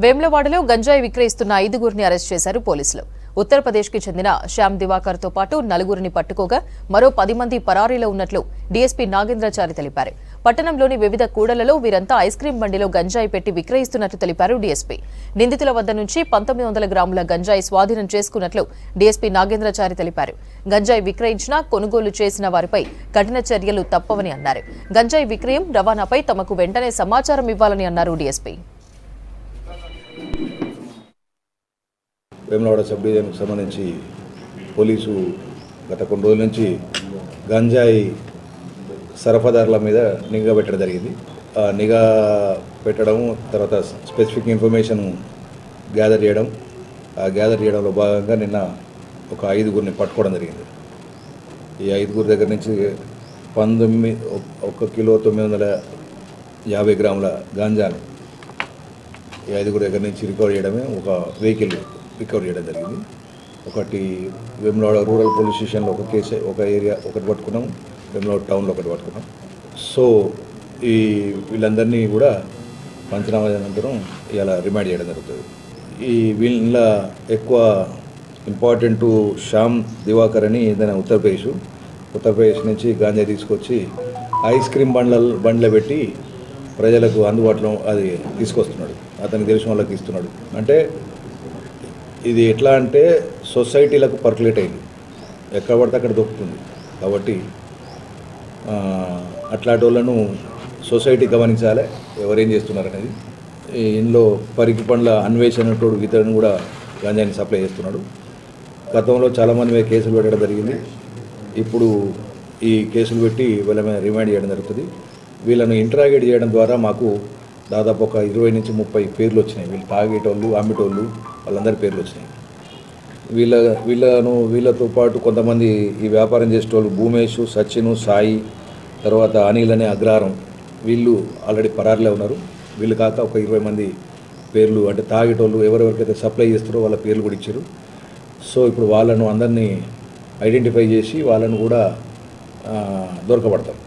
వేములవాడలో గంజాయి విక్రయిస్తున్న 5గురిని అరెస్ట్ చేశారు పోలీసులు. ఉత్తరప్రదేశ్కి చెందిన శ్యామ్ దివాకర్తో పాటు 4గురిని పట్టుకోగా మరో 10 మంది పరారీలో ఉన్నట్లు డీఎస్పీ నాగేంద్రాచారి తెలిపారు. పట్టణంలోని వివిధ కూడలలో వీరంతా ఐస్ క్రీం బండిలో గంజాయి పెట్టి విక్రయిస్తున్నట్లు తెలిపారు డీఎస్పీ. నిందితుల వద్ద నుంచి 1900 గ్రాముల గంజాయి స్వాధీనం చేసుకున్నట్లు డీఎస్పీ నాగేంద్రాచారి తెలిపారు. గంజాయి విక్రయించిన, కొనుగోలు చేసిన వారిపై కఠిన చర్యలు తప్పవని అన్నారు. గంజాయి విక్రయం, రవాణాపై తమకు వెంటనే సమాచారం ఇవ్వాలని అన్నారు డీఎస్పీ. వేములవాడ సబ్ డివిజన్కు సంబంధించి పోలీసు గత కొన్ని రోజుల నుంచి గంజాయి సరఫరాదారుల మీద నిఘా పెట్టడం జరిగింది. ఆ నిఘా పెట్టడం తర్వాత స్పెసిఫిక్ ఇన్ఫర్మేషన్ గ్యాదర్ చేయడంలో భాగంగా నిన్న ఒక 5గురిని పట్టుకోవడం జరిగింది. ఈ 5గురి దగ్గర నుంచి 1 కిలో 950 గ్రాముల గాంజాను ఈ 5గురి దగ్గర నుంచి రికవర్ చేయడమే, ఒక వెహికల్ రికవర్ చేయడం జరిగింది. ఒకటి వేములవాడ రూరల్ పోలీస్ స్టేషన్లో ఒక కేసు, ఒక ఏరియా ఒకటి పట్టుకున్నాం, వేములవాడ టౌన్లో ఒకటి పట్టుకున్నాం. సో వీళ్ళందరినీ కూడా పంచనామా అనంతరం ఇలా రిమాండ్ చేయడం జరుగుతుంది. వీళ్ళ ఎక్కువ ఇంపార్టెంట్ శ్యామ్ దివాకర్ అని ఏదైనా ఉత్తరప్రదేశ్ నుంచి గాంజా తీసుకొచ్చి ఐస్ క్రీమ్ బండ్లో పెట్టి ప్రజలకు అందుబాటులో అది తీసుకొస్తున్నాడు. అతనికి తెలిసిన వాళ్ళకి ఇస్తున్నాడు. అంటే ఇది ఎట్లా అంటే సొసైటీలకు పర్కులేట్ అయింది, ఎక్కడ పడితే అక్కడ దొరుకుతుంది. కాబట్టి అట్లాంటి వాళ్ళను సొసైటీ గమనించాలి, ఎవరేం చేస్తున్నారు అనేది. ఇందులో పరికి పండ్ల అన్వేషణతోడు ఇతరులను కూడా గంజాయిని సప్లై చేస్తున్నాడు. గతంలో చాలామంది మీద కేసులు పెట్టడం జరిగింది. ఇప్పుడు ఈ కేసులు పెట్టి వీళ్ళ మీద రిమాండ్ చేయడం జరుగుతుంది. వీళ్ళను ఇంటరాగేట్ చేయడం ద్వారా మాకు దాదాపు ఒక 20 నుంచి 30 పేర్లు వచ్చినాయి. వీళ్ళు తాగేటోళ్ళు, అమ్మేటోళ్ళు, వాళ్ళందరి పేర్లు వచ్చినాయి. వీళ్ళతో పాటు కొంతమంది ఈ వ్యాపారం చేసేటోళ్ళు భూమేష్, సచిన్, సాయి, తర్వాత అనిల్ అనే అగ్రహారం, వీళ్ళు ఆల్రెడీ పరారీలో ఉన్నారు. వీళ్ళు కాక ఒక 20 మంది పేర్లు, అంటే తాగేటోళ్ళు ఎవరెవరికైతే సప్లై చేస్తారో వాళ్ళ పేర్లు కూడా ఇచ్చారు. సో ఇప్పుడు వాళ్ళను అందరినీ ఐడెంటిఫై చేసి వాళ్ళను కూడా దొరకబడతాం.